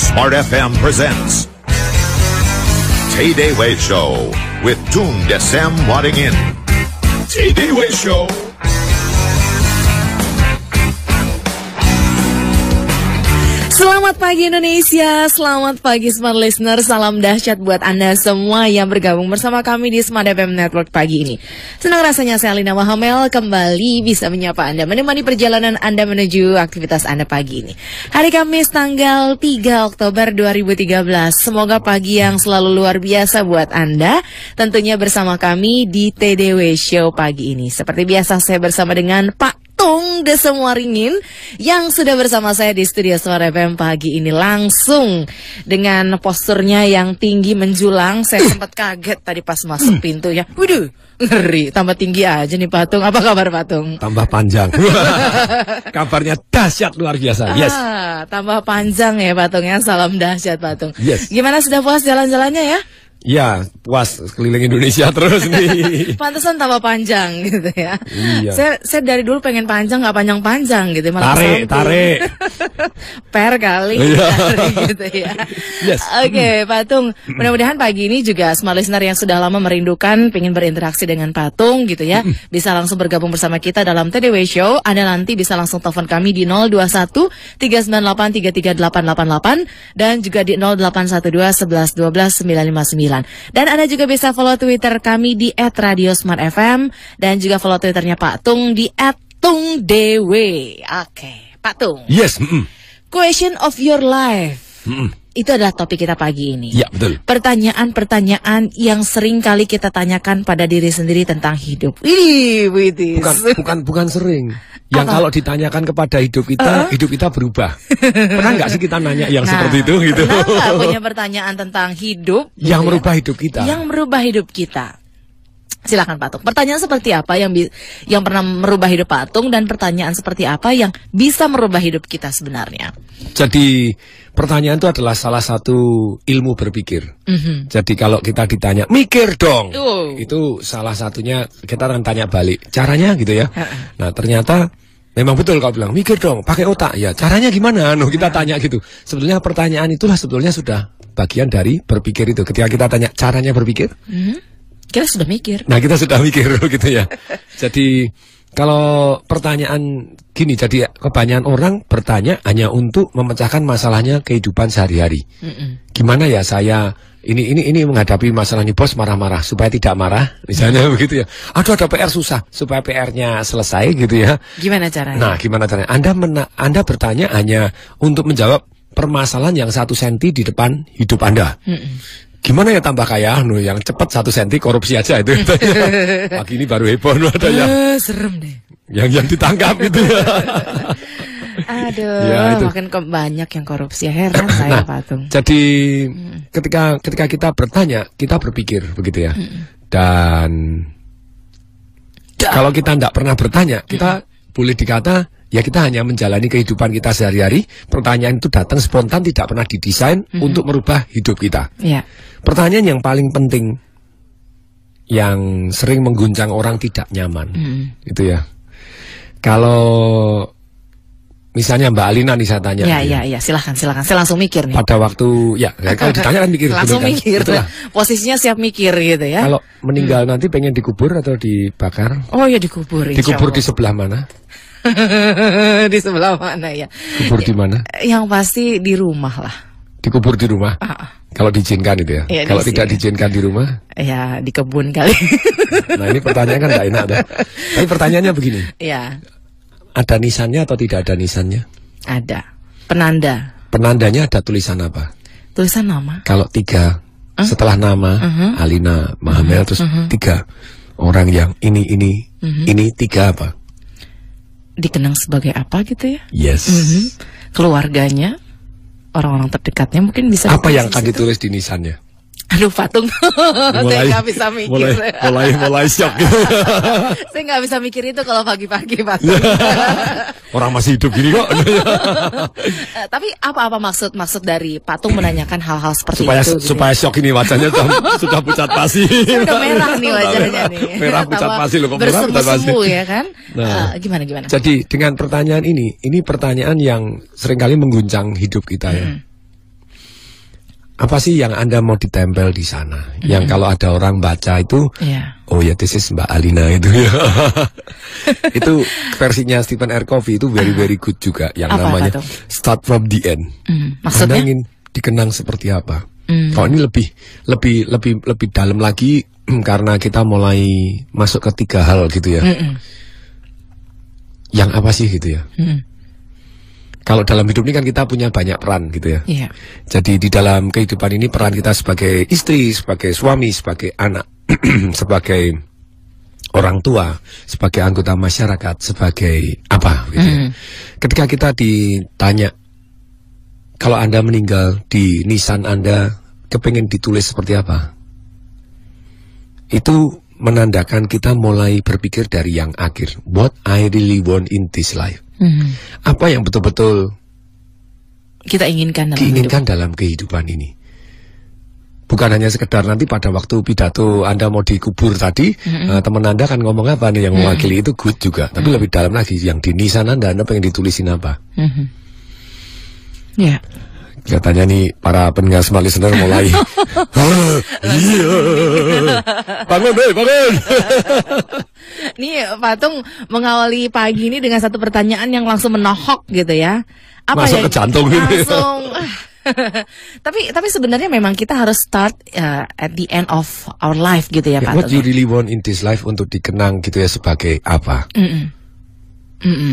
Smart FM presents Tay-Day Way Show with Tung Desem Wadding In. Tay-Day Way Show. Selamat pagi Indonesia, selamat pagi Smart Listener, salam dahsyat buat Anda semua yang bergabung bersama kami di Smart FM Network pagi ini. Senang rasanya saya Alina Wahamel kembali bisa menyapa Anda, menemani perjalanan Anda menuju aktivitas Anda pagi ini. Hari Kamis tanggal 3 Oktober 2013, semoga pagi yang selalu luar biasa buat Anda, tentunya bersama kami di TDW Show pagi ini. Seperti biasa saya bersama dengan Pak Tung Desem Wadding In yang sudah bersama saya di studio Smart FM pagi ini, langsung dengan posturnya yang tinggi menjulang. Saya sempat kaget tadi pas masuk pintu ya. Waduh, ngeri, tambah tinggi aja nih Pak Tung. Apa kabar Pak Tung? Tambah panjang. Kabarnya dahsyat luar biasa. Yes. Tambah panjang ya Pak Tung ya. Salam dahsyat Pak Tung. Yes. Gimana, sudah puas jalan-jalannya ya? Ya, puas keliling Indonesia terus nih. Pantesan tambah panjang gitu ya. Iya. Saya dari dulu pengen panjang, nggak panjang-panjang gitu, malah tarik. Per kali, Iya. tarik gitu ya. Yes. Oke, Pak Tung, mudah-mudahan pagi ini juga Smart Listener yang sudah lama merindukan, pengen berinteraksi dengan Pak Tung gitu ya, bisa langsung bergabung bersama kita dalam TDW Show. Anda nanti bisa langsung telepon kami di 021 398 33888 dan juga di 0812 11 12 959. Dan Anda juga bisa follow Twitter kami di @radiosmartfm dan juga follow Twitternya Pak Tung di @tungdw. Oke, Pak Tung. Yes. Question of your life. Itu adalah topik kita pagi ini. Ya, betul. Pertanyaan-pertanyaan yang sering kali kita tanyakan pada diri sendiri tentang hidup. Widih. Bukan sering. Yang Apa? kalau ditanyakan kepada hidup kita berubah. Pernah nggak sih kita nanya yang seperti itu gitu? Pernah nggak punya pertanyaan tentang hidup Yang gitu merubah ya? hidup kita. Yang merubah hidup kita. Silakan Pak Tung. Pertanyaan seperti apa yang pernah merubah hidup Pak Tung, dan pertanyaan seperti apa yang bisa merubah hidup kita sebenarnya? Jadi pertanyaan itu adalah salah satu ilmu berpikir. Jadi kalau kita ditanya, mikir dong. Itu salah satunya, kita akan tanya balik. Caranya gitu ya. Nah ternyata memang betul kau bilang, mikir dong, pakai otak. Ya caranya gimana? Kita tanya gitu. Sebetulnya pertanyaan itulah sebetulnya sudah bagian dari berpikir itu. Ketika kita tanya caranya berpikir, kita sudah mikir. nah kita sudah mikir gitu ya. Jadi kalau pertanyaan gini, jadi kebanyakan orang bertanya hanya untuk memecahkan masalahnya kehidupan sehari-hari. Gimana ya saya ini menghadapi masalah nih bos, marah-marah supaya tidak marah misalnya begitu ya. Aduh ada PR susah supaya PR-nya selesai gitu ya. Gimana caranya? Nah gimana caranya? Anda bertanya hanya untuk menjawab permasalahan yang 1 senti di depan hidup Anda. Gimana ya tambah kaya? Yang cepat 1 senti korupsi aja itu. Pagi ini baru heboh ada yang serem deh. Yang ditangkap itu ya. Aduh, Ya, itu. makin banyak yang korupsi. Heran saya Pak Tung. Jadi ketika kita bertanya, kita berpikir begitu ya. Dan kalau kita tidak pernah bertanya, kita boleh dikata ya kita hanya menjalani kehidupan kita sehari-hari. Pertanyaan itu datang spontan, tidak pernah didesain untuk merubah hidup kita. Ya. Pertanyaan yang paling penting, yang sering mengguncang orang tidak nyaman, itu ya. Kalau misalnya Mbak Alina nih saya tanya. Ya, silakan. Saya langsung mikir nih. Pada waktu, ya kalau ditanya kan mikir. Langsung kan? mikir. Itulah. Posisinya siap mikir gitu ya. Kalau meninggal nanti pengen dikubur atau dibakar? Oh ya, dikubur. Dikubur di sebelah mana? Di sebelah mana ya? Kubur di mana? Yang pasti di rumah lah. Dikubur di rumah. Kalau diizinkan itu ya. Ya, kalau tidak diizinkan di rumah? Ya di kebun kali. Nah ini pertanyaan kan tidak enak dah. Tapi pertanyaannya begini. Ya. Ada nisannya atau tidak ada nisannya? Ada. Penanda. Penandanya ada tulisan apa? Tulisan nama. Kalau 3 setelah nama Alina Wahamel terus 3 orang yang ini 3 apa? Dikenang sebagai apa gitu ya? Yes. Keluarganya, orang-orang terdekatnya mungkin bisa. Apa yang akan ditulis di nisannya? Aduh Pak Tung, saya nggak bisa mikir. Mulai shock. Saya nggak bisa mikir itu kalau pagi-pagi Pak Tung. Orang masih hidup gini kok. Tapi apa maksud dari Pak Tung menanyakan hal-hal seperti itu? Supaya shock ini wajahnya sudah pucat pasi. Sudah merah nih wajahnya nih. Merah pucat pasi loh, kok merah pucat pasi. Bersemu ya kan? Nah, gimana? Jadi dengan pertanyaan ini pertanyaan yang seringkali mengguncang hidup kita ya. apa sih yang Anda mau ditempel di sana? Yang kalau ada orang baca itu, oh ya, this is Mbak Alina itu ya. Itu versinya Stephen R. Covey itu very good juga, yang namanya Start from the End. Maksudnya? Anda ingin dikenang seperti apa? Kalau ini lebih dalam lagi karena kita mulai masuk ke 3 hal gitu ya. Yang apa sih gitu ya? Kalau dalam hidup ini kan kita punya banyak peran gitu ya. Jadi di dalam kehidupan ini peran kita sebagai istri, sebagai suami, sebagai anak, sebagai orang tua, sebagai anggota masyarakat, sebagai apa gitu ya. Ketika kita ditanya, kalau Anda meninggal di nisan Anda, kepengen ditulis seperti apa? Itu menandakan kita mulai berpikir dari yang akhir. What I really want in this life. Apa yang betul-betul kita inginkan dalam kehidupan ini. Bukan hanya sekedar nanti pada waktu pidato Anda mau dikubur tadi, teman Anda kan ngomong apa nih yang mewakili itu good juga. Tapi lebih dalam lagi, yang di nisan Anda pengen ditulisin apa. Kelihatannya nih para pendengar Smart Listener mulai bangun. Nih Patung mengawali pagi ini dengan satu pertanyaan yang langsung menohok gitu ya. Apa masuk ke jantung langsung tapi sebenarnya memang kita harus start at the end of our life gitu ya Pak. What you really want in this life untuk dikenang gitu ya sebagai apa?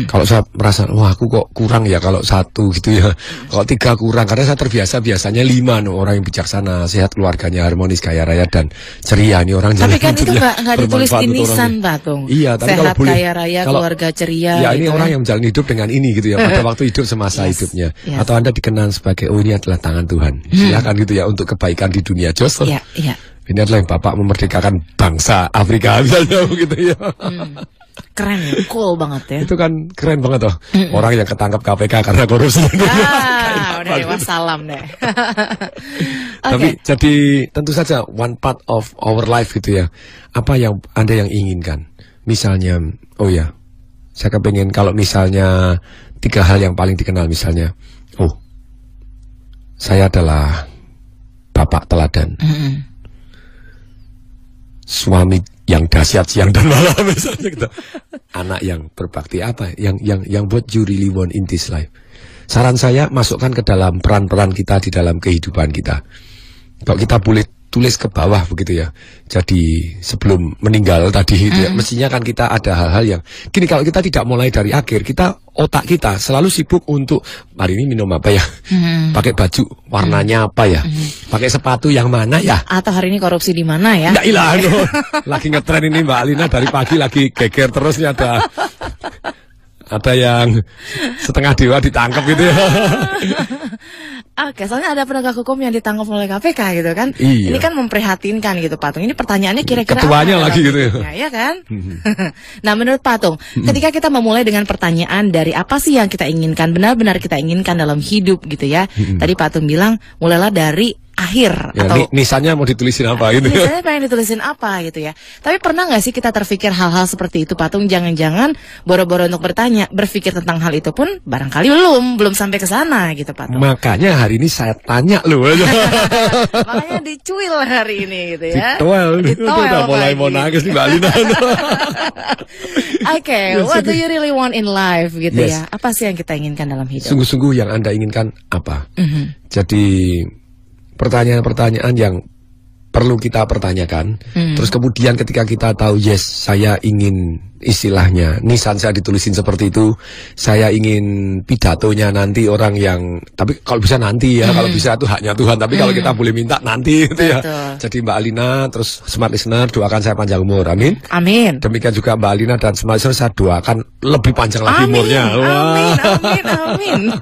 Kalau saya merasa, wah aku kok kurang ya kalau 1 gitu ya. Kalau 3 kurang, karena saya terbiasa biasanya 5 orang yang bijaksana, sehat, keluarganya harmonis, kaya raya dan ceria nih orang. Tapi kan itu nggak ditulis di nisan Patung. Iya, tapi sehat, kalau boleh, kaya raya, keluarga ceria. Ya ini gitu orang yang menjalani hidup dengan ini gitu ya, pada waktu hidup semasa hidupnya. Atau Anda dikenal sebagai, oh ini adalah tangan Tuhan. Silakan gitu ya untuk kebaikan di dunia. Joseph. Ini adalah yang Bapak memerdekakan bangsa Afrika misalnya begitu ya. Keren ya, cool banget ya. Itu kan keren banget toh. Orang yang ketangkap KPK karena korupsi. Udah wassalam deh. Tapi jadi tentu saja one part of our life gitu ya. Apa yang Anda yang inginkan? Misalnya, oh ya, saya kepengen kalau misalnya 3 hal yang paling dikenal misalnya, oh, saya adalah bapak teladan. Suami yang dahsyat siang dan malam misalnya gitu. Anak yang berbakti apa yang buat you really want in this life. Saran saya masukkan ke dalam peran-peran kita di dalam kehidupan kita. Kalau kita boleh tulis ke bawah begitu ya. Jadi sebelum meninggal tadi itu ya, mestinya kan kita ada hal-hal yang gini, kalau kita tidak mulai dari akhir, otak kita selalu sibuk untuk hari ini minum apa ya, pakai baju warnanya apa ya, pakai sepatu yang mana ya, atau hari ini korupsi di mana ya. Nggak ilah, lagi ngetren ini Mbak Alina dari pagi lagi geger terus nih, ada yang setengah dewa ditangkap gitu ya. Oke, soalnya ada penegak hukum yang ditangkap oleh KPK gitu kan. Iya. Ini kan memprihatinkan gitu Patung. Ini pertanyaannya kira-kira ketuanya lagi gitu ya. Ya kan? Nah menurut Patung, ketika kita memulai dengan pertanyaan dari apa sih yang kita inginkan, benar-benar kita inginkan dalam hidup gitu ya. Tadi Patung bilang mulailah dari akhir ya, atau nisannya mau ditulisin apa gitu. Nisannya pengen ditulisin apa gitu ya. Tapi pernah nggak sih kita terpikir hal-hal seperti itu Patung? Jangan-jangan boro-boro untuk berpikir tentang hal itu pun barangkali belum sampai ke sana gitu Patung. Makanya hari ini saya tanya loh. Makanya dicuil hari ini gitu ya. Ditoel udah mulai mau nangis nih Mbak Alina. Oke, what do you really want in life gitu ya? Apa sih yang kita inginkan dalam hidup? Sungguh-sungguh yang Anda inginkan apa? Jadi pertanyaan-pertanyaan yang perlu kita pertanyakan. Terus kemudian ketika kita tahu, yes, saya ingin istilahnya nisan saya ditulisin seperti itu, saya ingin pidatonya nanti orang yang, tapi kalau bisa nanti ya, kalau bisa itu haknya Tuhan, tapi kalau kita boleh minta nanti gitu ya. Jadi Mbak Alina terus Smart Listener doakan saya panjang umur, amin. Amin. Demikian juga Mbak Alina dan Smart Listener saya doakan lebih panjang lagi umurnya. Amin.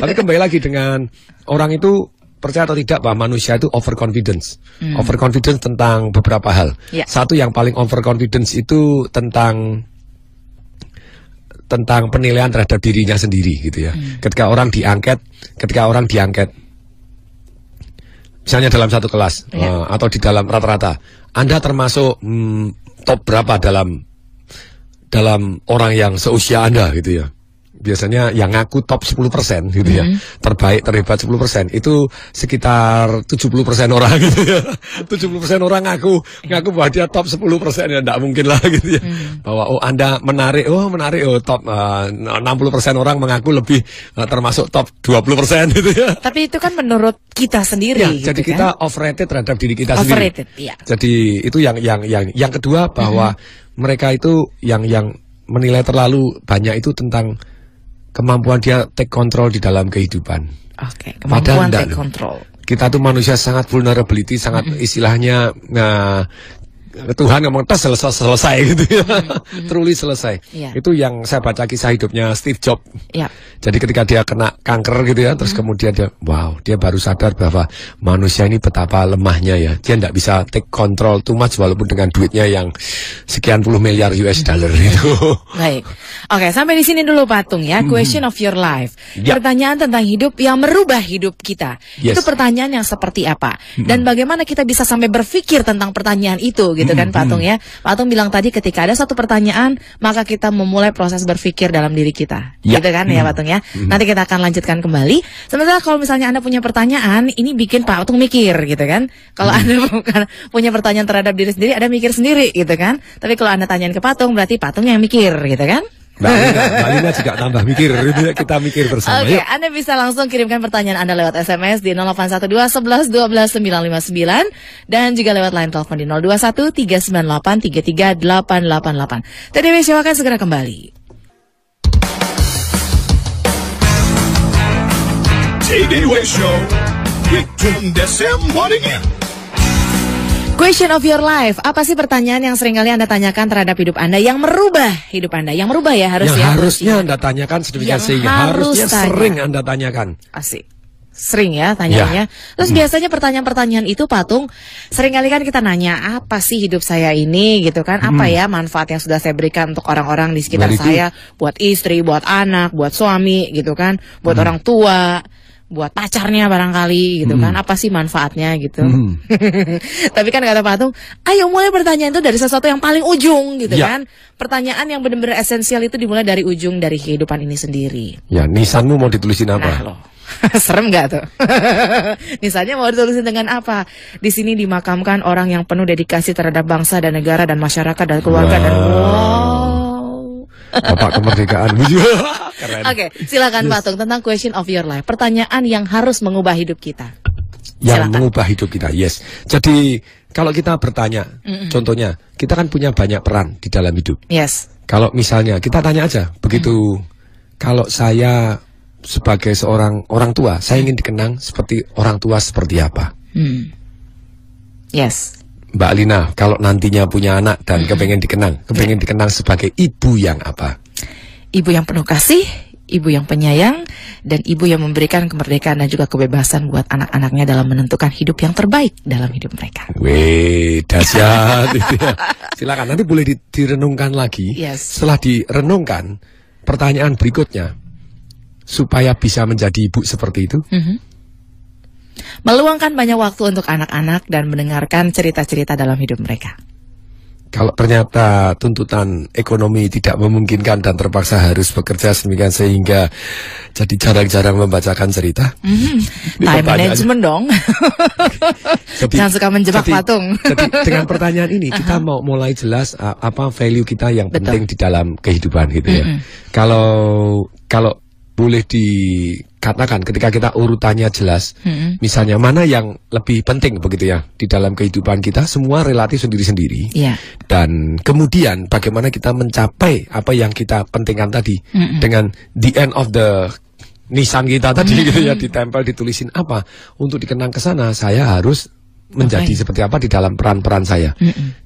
Tapi kembali lagi dengan orang itu percaya atau tidak bahwa manusia itu overconfidence. Overconfidence tentang beberapa hal. Satu yang paling overconfidence itu tentang penilaian terhadap dirinya sendiri gitu ya. Ketika orang diangket, misalnya dalam satu kelas atau di dalam rata-rata, Anda termasuk top berapa dalam orang yang seusia Anda gitu ya. biasanya yang ngaku top 10% gitu ya. Terbaik, terhebat 10%. Itu sekitar 70% orang gitu ya. 70% orang ngaku bahwa dia top 10% ya, enggak mungkin lah gitu ya. Bahwa Anda menarik, top 60% orang mengaku lebih termasuk top 20% gitu ya. Tapi itu kan menurut kita sendiri ya, gitu jadi kan? kita overrated terhadap diri kita overrated, sendiri. Iya. Jadi itu yang kedua, bahwa mereka itu yang menilai terlalu banyak itu tentang kemampuan dia take control di dalam kehidupan. Oke, kemampuan take control. Kita tuh manusia sangat vulnerability, sangat istilahnya Tuhan ngomong selesai gitu ya. Truly selesai. Itu yang saya baca kisah hidupnya Steve Jobs. Jadi ketika dia kena kanker gitu ya, terus kemudian dia baru sadar bahwa manusia ini betapa lemahnya ya. Dia tidak bisa take control too much walaupun dengan duitnya yang sekian puluh miliar US dollar itu. Baik. Oke, sampai di sini dulu Patung ya. Question of your life. Pertanyaan tentang hidup yang merubah hidup kita. Itu pertanyaan yang seperti apa? Dan bagaimana kita bisa sampai berpikir tentang pertanyaan itu gitu kan Patung ya. Patung bilang tadi ketika ada satu pertanyaan maka kita memulai proses berpikir dalam diri kita. Gitu kan ya Patung ya. Nanti kita akan lanjutkan kembali. Sementara kalau misalnya Anda punya pertanyaan, ini bikin Patung mikir gitu kan. Kalau Anda punya pertanyaan terhadap diri sendiri, Anda mikir sendiri gitu kan. Tapi kalau Anda tanyain ke Patung, berarti Patung yang mikir gitu kan. Mbak Lina juga tambah mikir, kita mikir bersama. Oke, Anda bisa langsung kirimkan pertanyaan Anda lewat SMS di 0812 11 12 959 dan juga lewat line telepon di 021 398 33888. TDW Show akan segera kembali. TDW Show with Tung Desem Waddington. Question of your life. Apa sih pertanyaan yang seringkali Anda tanyakan terhadap hidup Anda yang merubah hidup Anda? Yang merubah ya harus yang ya. Harusnya Anda tanyakan sedemikian sehingga harusnya sering Anda tanyakan. Asik. Sering ya tanyanya. Terus biasanya pertanyaan-pertanyaan itu Patung, seringkali kan kita nanya, apa sih hidup saya ini gitu kan? Apa ya manfaat yang sudah saya berikan untuk orang-orang di sekitar saya, buat istri, buat anak, buat suami gitu kan, buat orang tua, buat pacarnya barangkali gitu kan, apa sih manfaatnya gitu. Tapi kan kata Patung, ayo mulai pertanyaan itu dari sesuatu yang paling ujung gitu kan. Pertanyaan yang benar-benar esensial itu dimulai dari ujung, dari kehidupan ini sendiri. Ya, nisanmu mau ditulisin apa? Nah, loh. Serem gak tuh? Nisannya mau ditulisin dengan apa? Di sini dimakamkan orang yang penuh dedikasi terhadap bangsa dan negara dan masyarakat dan keluarga dan Bapak kemerdekaan. Oke, silakan Patung tentang question of your life. Pertanyaan yang harus mengubah hidup kita. Yang mengubah hidup kita, yes. Jadi kalau kita bertanya, contohnya kita kan punya banyak peran di dalam hidup. Yes. Kalau misalnya kita tanya aja, begitu kalau saya sebagai seorang orang tua, saya ingin dikenang seperti orang tua seperti apa? Yes. Mbak Lina, kalau nantinya punya anak dan kepengen dikenang sebagai ibu yang apa? Ibu yang penuh kasih, ibu yang penyayang, dan ibu yang memberikan kemerdekaan dan juga kebebasan buat anak-anaknya dalam menentukan hidup yang terbaik dalam hidup mereka. Weh, dahsyat. Silakan, nanti boleh direnungkan lagi. Setelah direnungkan, pertanyaan berikutnya, supaya bisa menjadi ibu seperti itu, meluangkan banyak waktu untuk anak-anak dan mendengarkan cerita-cerita dalam hidup mereka. Kalau ternyata tuntutan ekonomi tidak memungkinkan dan terpaksa harus bekerja sedemikian sehingga jadi jarang-jarang membacakan cerita. Time management dong. Jangan suka menjebak Patung. Jadi dengan pertanyaan ini kita mau mulai jelas apa value kita yang penting di dalam kehidupan gitu ya. Kalau boleh dikatakan ketika kita urutannya jelas, misalnya mana yang lebih penting begitu ya di dalam kehidupan kita, semua relatif sendiri-sendiri. Dan kemudian bagaimana kita mencapai apa yang kita pentingkan tadi dengan the end of the nisan kita tadi gitu ya, ditempel ditulisin apa untuk dikenang ke sana, saya harus menjadi seperti apa di dalam peran-peran saya.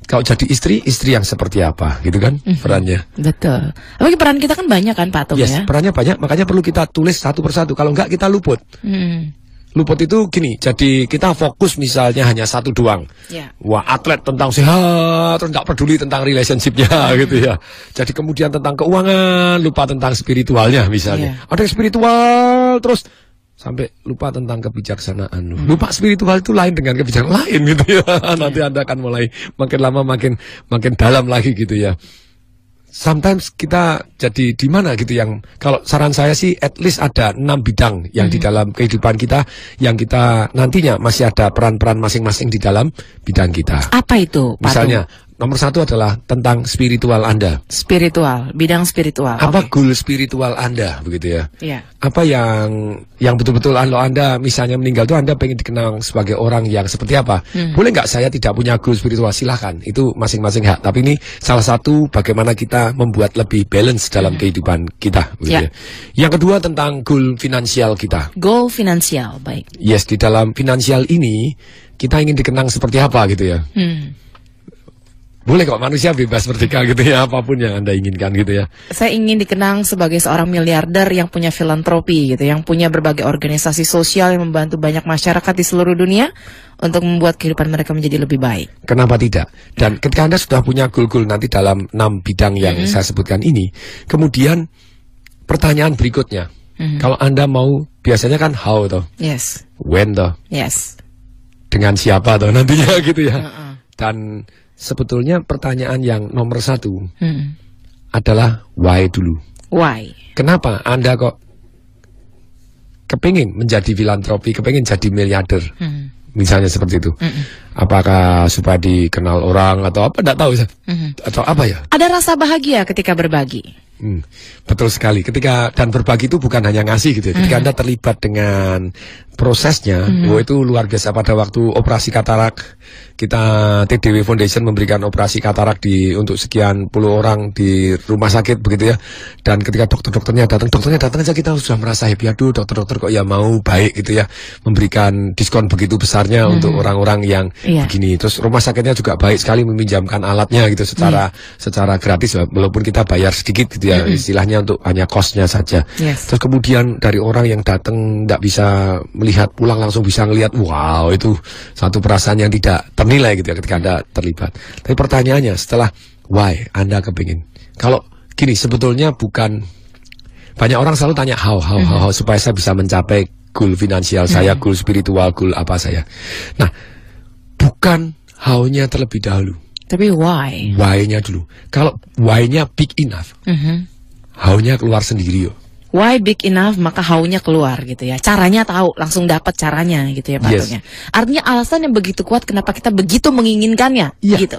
Kalau jadi istri yang seperti apa gitu kan perannya. Betul. Tapi peran kita kan banyak kan Patung ya. Perannya banyak, makanya perlu kita tulis satu persatu. Kalau enggak kita luput. Luput itu gini, jadi kita fokus misalnya hanya satu doang. Wah, atlet tentang sehat, terus enggak peduli tentang relationship-nya gitu ya. Jadi kemudian tentang keuangan, lupa tentang spiritualnya misalnya. Ada yang spiritual terus sampai lupa tentang kebijaksanaan. Lupa spiritual itu lain dengan kebijaksanaan lain gitu ya. Nanti Anda akan mulai makin lama makin dalam lagi gitu ya. sometimes kita jadi di mana gitu yang kalau saran saya sih at least ada 6 bidang yang di dalam kehidupan kita yang kita nantinya masih ada peran-peran masing-masing di dalam bidang kita. Apa itu, Patung? Misalnya nomor 1 adalah tentang spiritual Anda. Spiritual, bidang spiritual. Apa goal spiritual Anda begitu ya? Iya. Apa yang betul-betul kalau Anda misalnya meninggal itu Anda pengen dikenang sebagai orang yang seperti apa? Boleh nggak saya tidak punya goal spiritual? Silahkan, itu masing-masing hak. Tapi ini salah satu bagaimana kita membuat lebih balance dalam kehidupan kita. Begitu ya. Yang kedua tentang goal finansial kita. Goal finansial, baik. Yes, di dalam finansial ini kita ingin dikenang seperti apa gitu ya? Boleh kok, manusia bebas merdeka gitu ya, apapun yang Anda inginkan gitu ya. Saya ingin dikenang sebagai seorang miliarder yang punya filantropi gitu, yang punya berbagai organisasi sosial yang membantu banyak masyarakat di seluruh dunia untuk membuat kehidupan mereka menjadi lebih baik. Kenapa tidak? Dan ketika Anda sudah punya goal-goal nanti dalam 6 bidang yang saya sebutkan ini, kemudian pertanyaan berikutnya, kalau Anda mau, biasanya kan how toh? Yes. When toh? Yes. Dengan siapa toh nantinya gitu ya. Dan sebetulnya pertanyaan yang nomor 1 adalah why dulu. Why? Kenapa Anda kok kepingin menjadi filantropi, kepingin jadi miliarder? Misalnya seperti itu. Apakah supaya dikenal orang atau apa? Tidak tahu. Atau apa ya? Ada rasa bahagia ketika berbagi. Betul sekali. Dan berbagi itu bukan hanya ngasih gitu ya. Ketika Anda terlibat dengan prosesnya, itu luar biasa. Pada waktu operasi katarak, kita TDW Foundation memberikan operasi katarak untuk sekian puluh orang di rumah sakit begitu ya. Dan ketika dokternya datang aja kita sudah merasa happy. Aduh, dokter-dokter kok ya mau baik gitu ya, memberikan diskon begitu besarnya untuk orang-orang yang begini. Terus rumah sakitnya juga baik sekali meminjamkan alatnya gitu secara gratis, walaupun kita bayar sedikit gitu ya, istilahnya untuk hanya kosnya saja. Terus kemudian dari orang yang datang tidak bisa melihat, pulang langsung bisa ngelihat, wow, itu satu perasaan yang tidak ternilai gitu ya ketika Anda terlibat. Tapi pertanyaannya setelah why Anda kepingin, kalau gini sebetulnya bukan, banyak orang selalu tanya how supaya saya bisa mencapai goal finansial saya, goal spiritual, goal apa saya. Nah, bukan how-nya terlebih dahulu, tapi why. Why-nya dulu. Kalau why-nya big enough, how-nya keluar sendiri yuk. Why big enough, maka how-nya keluar gitu ya. Caranya tahu, langsung dapat caranya gitu ya Patungnya. Artinya alasan yang begitu kuat kenapa kita begitu menginginkannya gitu.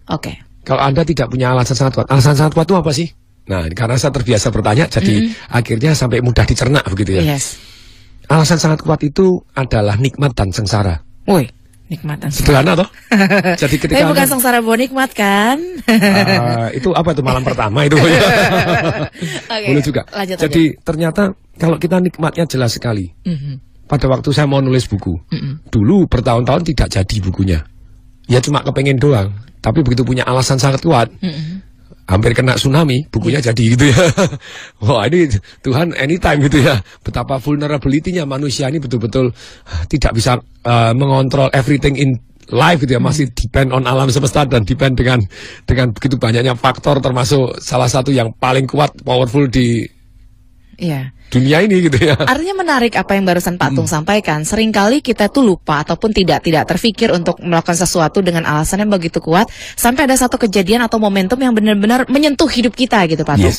Oke. Kalau Anda tidak punya alasan sangat kuat, alasan sangat kuat itu apa sih? Nah, karena saya terbiasa bertanya, jadi akhirnya sampai mudah dicerna begitu ya. Alasan sangat kuat itu adalah nikmat dan sengsara. Woi, nikmat dan sederhana toh? Jadi ketika tapi bukan sengsara buah nikmat kan? Itu apa itu malam pertama itu? Boleh juga. Jadi ternyata kalau kita nikmatnya jelas sekali. Pada waktu saya mau nulis buku, dulu bertahun-tahun tidak jadi bukunya. Ya cuma kepengen doang. Tapi begitu punya alasan sangat kuat, hampir kena tsunami, bukunya jadi gitu ya. Wah, ini Tuhan anytime gitu ya. Betapa vulnerability-nya manusia ini betul-betul tidak bisa mengontrol everything in life gitu ya. Masih depend on alam semesta dan depend dengan begitu banyaknya faktor, termasuk salah satu yang paling kuat, powerful di dunia ini gitu ya. Artinya menarik apa yang barusan Pak Tung sampaikan. Seringkali kita tuh lupa ataupun tidak terfikir untuk melakukan sesuatu dengan alasan yang begitu kuat sampai ada satu kejadian atau momentum yang benar-benar menyentuh hidup kita gitu Pak Tung.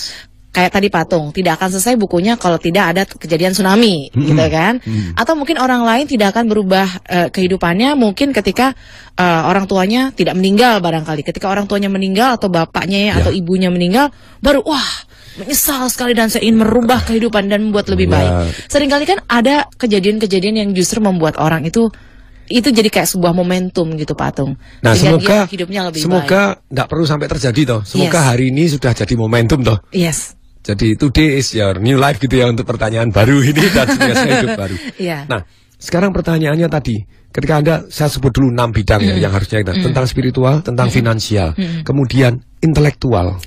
Kayak tadi Pak Tung, tidak akan selesai bukunya kalau tidak ada kejadian tsunami gitu kan. Atau mungkin orang lain tidak akan berubah kehidupannya mungkin ketika orang tuanya tidak meninggal barangkali. Ketika orang tuanya meninggal atau bapaknya atau ibunya meninggal, baru menyesal sekali dan saya ingin merubah kehidupan dan membuat lebih baik. Seringkali kan ada kejadian-kejadian yang justru membuat orang itu jadi kayak sebuah momentum gitu Pak Tung. Nah, semoga hidupnya lebih baik. Tidak perlu sampai terjadi toh. Semoga hari ini sudah jadi momentum toh. Jadi today is your new life gitu ya untuk pertanyaan baru ini dan biasa hidup baru. Nah, sekarang pertanyaannya tadi, ketika saya sebut dulu 6 bidang ya yang harusnya kita tentang spiritual, tentang finansial, kemudian intelektual.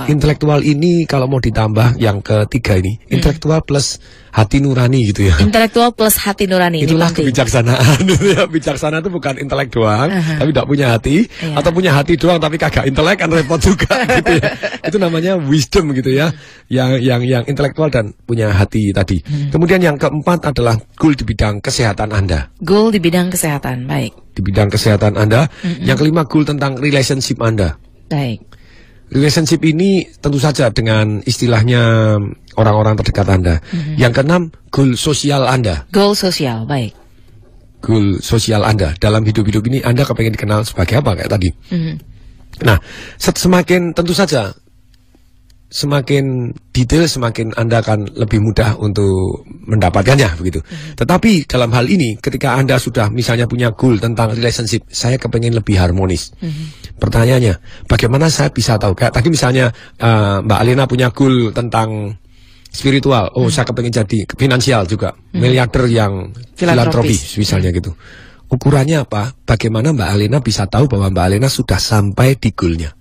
Intelektual ini kalau mau ditambah yang ketiga ini, intelektual plus hati nurani gitu ya. Intelektual plus hati nurani. Itulah kebijaksanaan. Bijaksana itu bukan intelek doang, tapi tidak punya hati, atau punya hati doang tapi kagak intelek kan repot juga gitu ya. Itu namanya wisdom gitu ya. Yang intelektual dan punya hati tadi. Kemudian yang keempat adalah goal di bidang kesehatan Anda. Goal di bidang kesehatan, baik. Di bidang kesehatan Anda. Yang kelima goal tentang relationship Anda. Baik. Relationship ini tentu saja dengan istilahnya orang-orang terdekat Anda. Yang keenam, goal sosial Anda. Goal sosial, baik. Goal sosial Anda dalam hidup-hidup ini, Anda kepengen dikenal sebagai apa kayak tadi. Nah, semakin tentu saja semakin detail, semakin Anda akan lebih mudah untuk mendapatkannya begitu. Tetapi dalam hal ini, ketika Anda sudah misalnya punya goal tentang relationship, saya kepengen lebih harmonis. Pertanyaannya, bagaimana saya bisa tahu? Kayak tadi misalnya Mbak Alina punya goal tentang spiritual. Oh, saya kepengen jadi finansial juga, miliarder yang filantropis misalnya gitu. Ukurannya apa? Bagaimana Mbak Alina bisa tahu bahwa Mbak Alina sudah sampai di goalnya?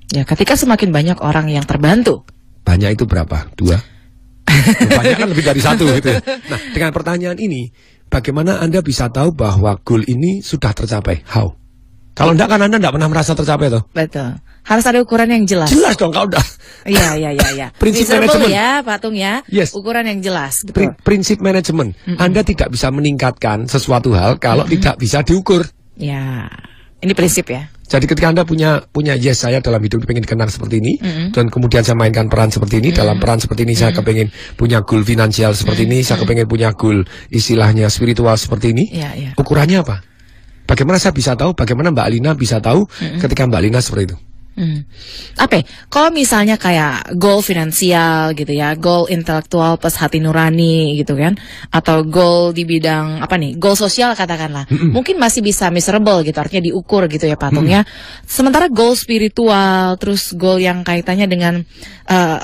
Ya, ketika semakin banyak orang yang terbantu. Banyak itu berapa? 2? Banyak kan lebih dari 1 gitu ya. Nah, dengan pertanyaan ini, bagaimana Anda bisa tahu bahwa goal ini sudah tercapai? How? Kalau enggak kan Anda enggak pernah merasa tercapai toh? Betul. Harus ada ukuran yang jelas. Jelas dong kalau udah. Iya. Prinsip manajemen manajemen ya, Patung ya. Yes. Ukuran yang jelas. Betul. Prinsip manajemen. Anda tidak bisa meningkatkan sesuatu hal kalau tidak bisa diukur. Ya. Ini prinsip ya. Jadi ketika Anda punya yes, saya dalam hidup pengen dikenal seperti ini, dan kemudian saya mainkan peran seperti ini, dalam peran seperti ini saya kepengen punya goal finansial seperti ini, saya kepengen punya goal istilahnya spiritual seperti ini. Ukurannya apa? Bagaimana saya bisa tahu? Bagaimana Mbak Alina bisa tahu ketika Mbak Alina seperti itu? Apa? Kalau misalnya kayak goal finansial gitu ya, goal intelektual plus hati nurani gitu kan, atau goal di bidang apa nih, goal sosial katakanlah, mungkin masih bisa measurable gitu, artinya diukur gitu ya Patung ya. Sementara goal spiritual, terus goal yang kaitannya dengan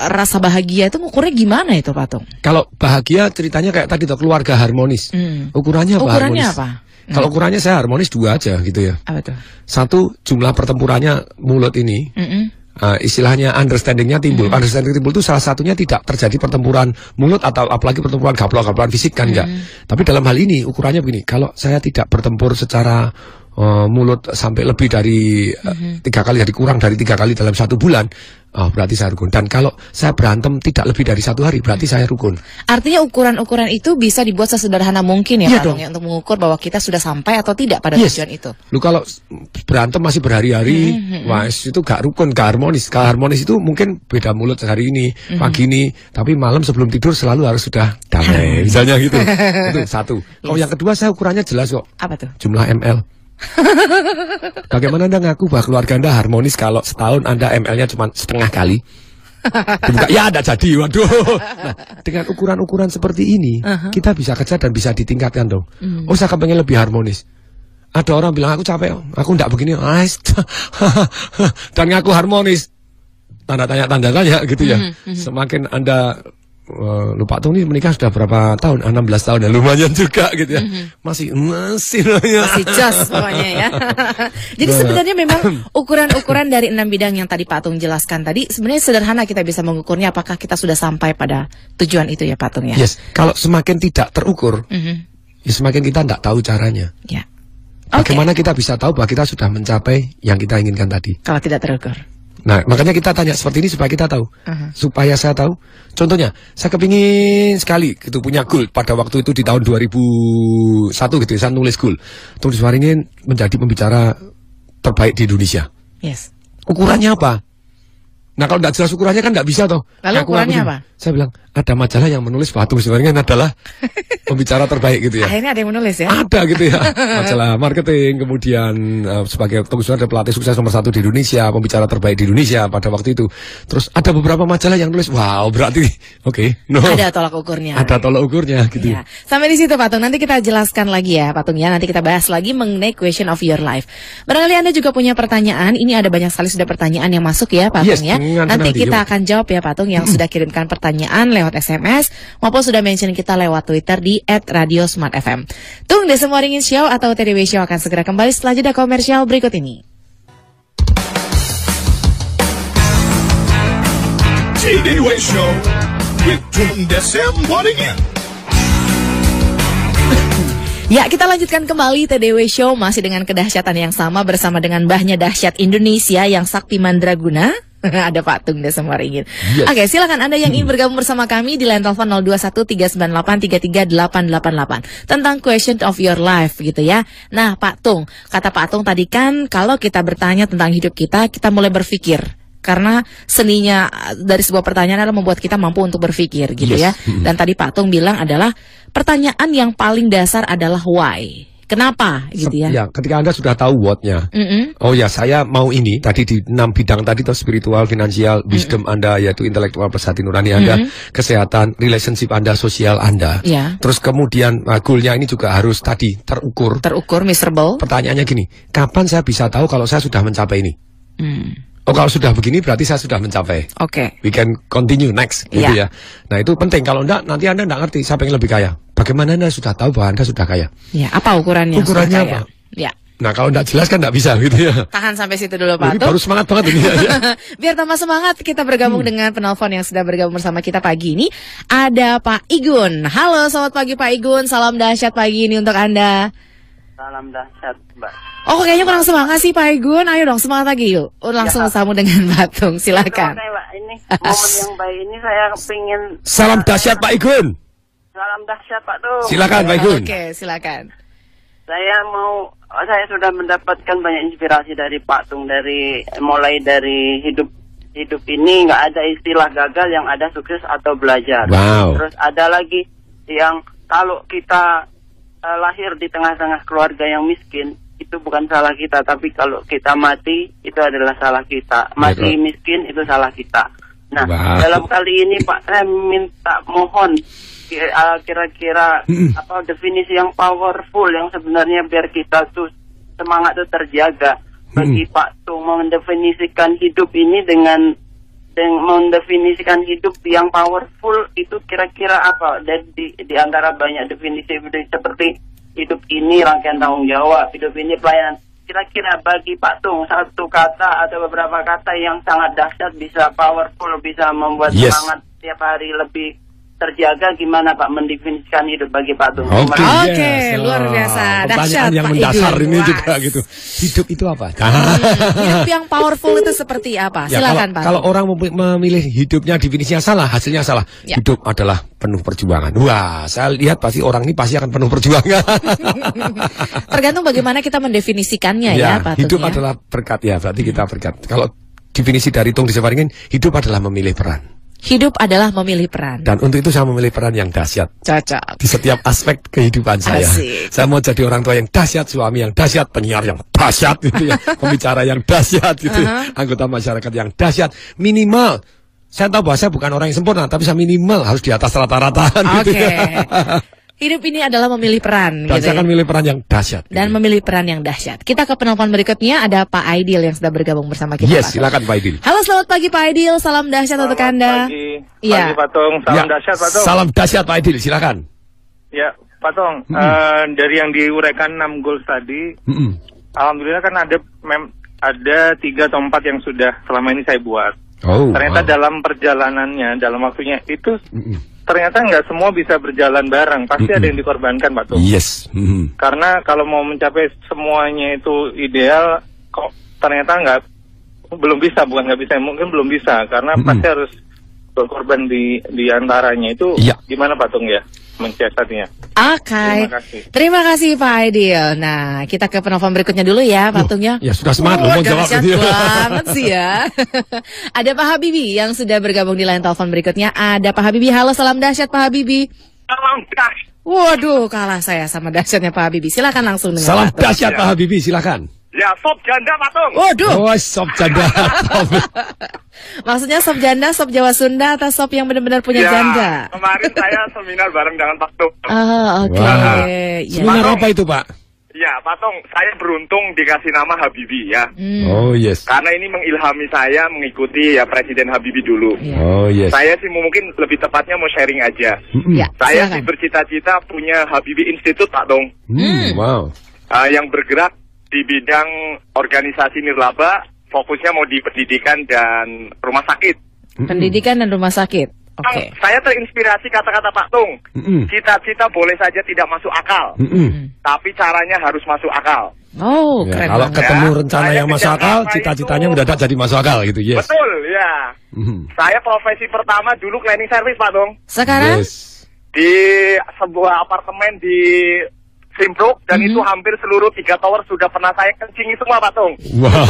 rasa bahagia itu ukurnya gimana itu Patung? Kalau bahagia ceritanya kayak tadi tuh, keluarga harmonis. Ukurannya apa? Ukurannya apa? Kalau ukurannya saya harmonis 2 aja gitu ya. Apa tuh? 1, jumlah pertempurannya mulut ini. Istilahnya understandingnya timbul. Understanding timbul itu salah satunya tidak terjadi pertempuran mulut atau apalagi pertempuran gaplok-gaplokan fisik kan enggak. Tapi dalam hal ini ukurannya begini, kalau saya tidak bertempur secara mulut sampai lebih dari 3 kali, jadi kurang dari 3 kali dalam 1 bulan, berarti saya rukun. Dan kalau saya berantem tidak lebih dari 1 hari, berarti saya rukun. Artinya ukuran-ukuran itu bisa dibuat sesederhana mungkin ya Patung ya, untuk mengukur bahwa kita sudah sampai atau tidak pada tujuan itu. Lu kalau berantem masih berhari-hari, wah itu gak rukun, gak harmonis. Kalau harmonis itu mungkin beda mulut hari ini, pagi ini, tapi malam sebelum tidur selalu harus sudah damai, misalnya gitu. Itu 1. Kalau yang kedua saya ukurannya jelas kok. Apa tuh? Jumlah ml. Bagaimana Anda ngaku bahwa keluarga Anda harmonis kalau setahun Anda ml-nya cuma setengah kali? Dibuka, ya ada jadi, waduh. Nah, dengan ukuran-ukuran seperti ini, kita bisa kejar dan bisa ditingkatkan dong. Oh, saya kepengen lebih harmonis. Ada orang bilang, aku capek, aku enggak begini, dan ngaku harmonis. Tanda tanya gitu ya. Semakin Anda lupa tuh nih menikah sudah berapa tahun? 16 tahun ya, lumayan juga gitu ya. Masih jos pokoknya ya. Jadi sebenarnya memang ukuran-ukuran dari 6 bidang yang tadi Patung jelaskan tadi sebenarnya sederhana, kita bisa mengukurnya apakah kita sudah sampai pada tujuan itu ya Patung ya. Yes, kalau semakin tidak terukur, ya semakin kita tidak tahu caranya. Ya. Bagaimana kita bisa tahu bahwa kita sudah mencapai yang kita inginkan tadi? Kalau tidak terukur. Nah, makanya kita tanya seperti ini supaya kita tahu. Supaya saya tahu. Contohnya, saya kepingin sekali gitu punya goal pada waktu itu di tahun 2001 gitu. Saya nulis goal. Tulis ingin menjadi pembicara terbaik di Indonesia. Yes. Ukurannya apa? Nah, kalau tidak jelas ukurannya kan tidak bisa toh. Lalu ukurannya apa? Saya bilang, ada majalah yang menulis bahwa Tung Suwaringin adalah pembicara terbaik gitu ya. Akhirnya ada yang menulis ya? Ada gitu ya. Majalah marketing, kemudian sebagai Tung Suwaringin pelatih sukses nomor 1 di Indonesia, pembicara terbaik di Indonesia pada waktu itu. Terus ada beberapa majalah yang nulis, wow berarti ada tolak ukurnya. Ada tolak ukurnya gitu. Ya. Sampai di situ Patung, nanti kita jelaskan lagi ya Patung ya. Nanti kita bahas lagi mengenai question of your life. Barangkali Anda juga punya pertanyaan. Ini ada banyak sekali sudah pertanyaan yang masuk ya Patung ya. Nanti kita akan jawab ya Patung yang sudah kirimkan pertanyaan lewat SMS maupun sudah mention kita lewat Twitter di @radiosmartfm. Tung Desem Waringin Show atau TDW Show akan segera kembali setelah jeda komersial berikut ini. TDW Show with Tung Desem Waringin. Ya, kita lanjutkan kembali TDW Show masih dengan kedahsyatan yang sama bersama dengan Mbahnya Dahsyat Indonesia yang Sakti Mandraguna. Ada Pak Tung Desem Waringin. Yes. Oke, silakan Anda yang ingin bergabung bersama kami di line telepon 0213983388 tentang question of your life gitu ya. Nah, Pak Tung, kata Pak Tung tadi kan kalau kita bertanya tentang hidup kita mulai berpikir. Karena seninya dari sebuah pertanyaan adalah membuat kita mampu untuk berpikir gitu ya. Dan tadi Pak Tung bilang adalah pertanyaan yang paling dasar adalah why. Kenapa gitu ya? Ya, ketika Anda sudah tahu what-nya. Oh ya, saya mau ini tadi di 6 bidang tadi, spiritual, finansial, wisdom Anda yaitu intelektual plus hati nurani Anda, kesehatan, relationship Anda, sosial Anda. Terus kemudian goalnya ini juga harus tadi terukur. Terukur, measurable. Pertanyaannya gini, kapan saya bisa tahu kalau saya sudah mencapai ini? Oh, kalau sudah begini berarti saya sudah mencapai. Oke. We can continue next gitu ya. Nah, itu penting. Kalau enggak, nanti Anda enggak ngerti siapa yang lebih kaya. Bagaimana Anda sudah tahu bahwa Anda sudah kaya? Ya, apa ukurannya? Ukurannya apa? Ya. Nah, kalau enggak jelas kan enggak bisa gitu ya. Tahan sampai situ dulu, Pak. Baru semangat banget ini. Biar tambah semangat, kita bergabung dengan penelpon yang sudah bergabung bersama kita pagi ini. Ada Pak Igun. Halo, selamat pagi Pak Igun. Salam dahsyat pagi ini untuk Anda. Salam dahsyat, Mbak. Oh, kayaknya kurang semangat sih Pak Igun. Ayo dong, semangat lagi yuk. Langsung sambung dengan Pak Tung, silakan. Oke, Mbak. Ini momen yang baik ini saya pingin. Salam dahsyat Pak Igun. Salam dahsyat Pak Tung. Silakan Pak Igun. Oke, silakan. Saya sudah mendapatkan banyak inspirasi dari Pak Tung, mulai dari hidup ini nggak ada istilah gagal, yang ada sukses atau belajar. Wow. Terus ada lagi yang kalau kita lahir di tengah-tengah keluarga yang miskin, itu bukan salah kita, tapi kalau kita mati itu adalah salah kita. Mati miskin itu salah kita. Nah, dalam kali ini Pak, saya minta mohon kira-kira apa definisi yang powerful yang sebenarnya biar kita tuh semangat tuh terjaga. Bagi Pak Tung mendefinisikan hidup ini dengan mendefinisikan hidup yang powerful itu kira-kira apa? Dan di antara banyak definisi seperti hidup ini rangkaian tanggung jawab, hidup ini pelayanan. Kira-kira bagi Pak Tung satu kata atau beberapa kata yang sangat dahsyat bisa powerful, bisa membuat semangat tiap hari lebih terjaga, gimana Pak mendefinisikan hidup bagi Pak Tung? Oke, luar biasa. Pertanyaan yang mendasar ini juga gitu. Hidup itu apa? Hidup yang powerful itu seperti apa? Silakan Pak. Kalau orang memilih hidupnya definisinya salah, hasilnya salah. Hidup adalah penuh perjuangan. Wah, saya lihat pasti orang ini pasti akan penuh perjuangan. Tergantung bagaimana kita mendefinisikannya ya Pak Tung. Hidup adalah berkat ya, berarti kita berkat. Kalau definisi dari Tung Desem Waringin, hidup adalah memilih peran. Hidup adalah memilih peran. Dan untuk itu saya memilih peran yang dahsyat. Cocok. Di setiap aspek kehidupan saya. Asik. Saya mau jadi orang tua yang dahsyat, suami yang dahsyat, penyiar yang dahsyat gitu ya, pembicara yang dahsyat gitu ya, anggota masyarakat yang dahsyat. Minimal saya tahu bahwa saya bukan orang yang sempurna, tapi saya minimal harus di atas rata-rata gitu ya. Hidup ini adalah memilih peran. Dan saya akan memilih peran yang dahsyat. Dan memilih peran yang dahsyat. Kita ke penelpon berikutnya, ada Pak Aidil yang sudah bergabung bersama kita. Yes, silakan Pak Aidil. Halo, selamat pagi Pak Aidil. Salam dahsyat untuk Anda. Pagi Pak Tung. Salam dahsyat Pak Tung. Salam dahsyat Pak Aidil, silakan. Ya, Pak Tung. Dari yang diuraikan 6 goals tadi, alhamdulillah kan ada 3 atau 4 yang sudah selama ini saya buat. Ternyata dalam perjalanannya, dalam waktunya itu ternyata nggak semua bisa berjalan bareng, pasti ada yang dikorbankan Pak Tung. Yes. Karena kalau mau mencapai semuanya itu ideal, kok ternyata belum bisa, bukan nggak bisa, mungkin belum bisa, karena pasti harus berkorban di antaranya itu. Gimana Pak Tung ya mensiasatinya? Oke. Terima kasih Pak Aidil. Nah, kita ke penelpon berikutnya dulu ya Pak Tung ya. Ya sudah semangat mau jawab gitu. Banget sih ya. Ada Pak Habibi yang sudah bergabung di line telepon berikutnya. Ada Pak Habibi. Halo, salam dahsyat Pak Habibi. Salam dahsyat. Waduh, kalah saya sama dahsyatnya Pak Habibi. Silakan langsung dengan salam dahsyat Pak Habibi, silakan. Ya, sop janda Pak Tung. Waduh. Oh, sop janda. Maksudnya sop janda, sop Jawa Sunda, atau sop yang benar-benar punya janda? Kemarin saya seminar bareng dengan Pak Tung. Oke. Seminar apa itu Pak? Ya, Pak Tung, saya beruntung dikasih nama Habibi ya. Oh yes. Karena ini mengilhami saya mengikuti ya Presiden Habibi dulu. Oh yes. Saya sih mungkin lebih tepatnya mau sharing aja. Saya sih bercita-cita punya Habibi Institute Pak Tung. Wow. Yang bergerak di bidang organisasi nirlaba, fokusnya mau di pendidikan dan rumah sakit. Pendidikan dan rumah sakit. Saya terinspirasi kata-kata Pak Tung. Cita-cita boleh saja tidak masuk akal, tapi caranya harus masuk akal. Oh, keren. Kalau ketemu rencana yang masuk akal, cita-citanya mendadak jadi masuk akal gitu. Yes. Betul, ya. Saya profesi pertama dulu cleaning service, Pak Tung. Sekarang? Di sebuah apartemen di Simpruk, dan itu hampir seluruh 3 tower sudah pernah saya kencingi semua, Pak Tung. Wow.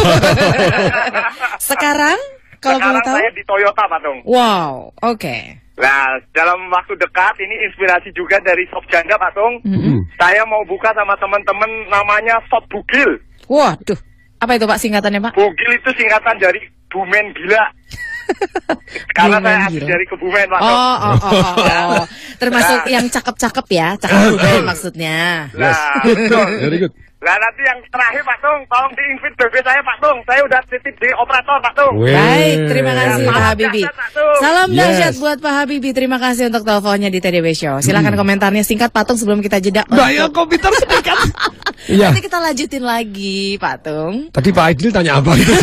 Sekarang? Kalau sekarang saya di Toyota, Pak Tung. Wow, oke. Nah, dalam waktu dekat, ini inspirasi juga dari Shop Janda, Pak Tung. Saya mau buka sama teman-teman namanya Shop Bugil. Waduh, apa itu Pak singkatannya, Pak? Bugil itu singkatan dari Bumen Gila. Karena saya asli dari Kebumen, Pak Tung. Oh. Termasuk yang cakep-cakep ya, cakep maksudnya. Nah, Very good. Nah, nanti yang terakhir Pak Tung, tolong di-invite BB saya, Pak Tung. Saya udah titip di operator, Pak Tung. Baik, terima kasih Pak Habibie. Salam dahsyat buat Pak Habibie. Terima kasih untuk teleponnya di TDW Show. Silakan komentarnya singkat, Pak Tung, sebelum kita jeda. Banyak komputer singkat. Nanti kita lanjutin lagi, Pak Tung. Tadi Pak Aidil tanya apa gitu?